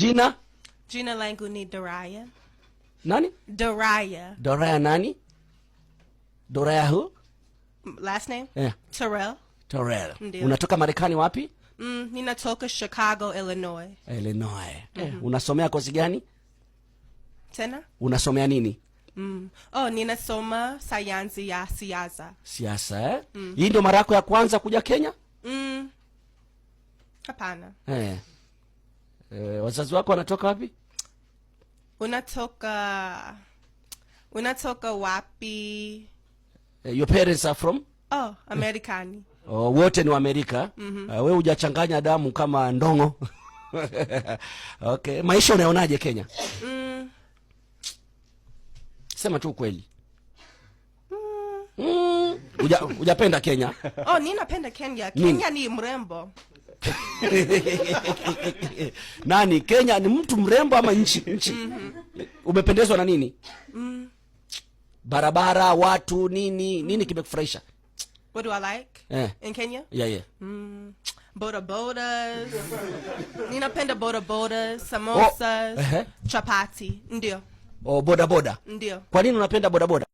Jina? Jina langu ni Doraya. Nani? Doraya. Doraya nani? Doraya who? Last name? Yeah. Terrell. Terrell. Ndiyo. Unatoka Marekani wapi? Ninatoka Chicago, Illinois. Illinois. Unasomea kozi gani? Tena? Unasomea nini? Ninasoma sayansi ya siasa. Siasa, Hii ndio mara yako ya kwanza kuja Kenya? Hapana. Wazazi wako wanatoka wapi? Unatoka wapi? Your parents are from? Amerikani. Wote ni wa Amerika. Wewe hujachanganya damu kama ndongo. Okay, maisha unaonaje Kenya? Sema tu kweli. Hujapenda Kenya? Ninapenda Kenya. Kenya ni mrembo. Nani? Kenya ni mtu mrembo ama nchi? Umependezwa na nini? Barabara, watu, nini kimekufurahisha? What do I like in Kenya? Yeah. Bodabodas. Ninapenda bodabodas, samosas, chapati. Ndio. Bodaboda. Ndio. Kwa nini unapenda bodaboda?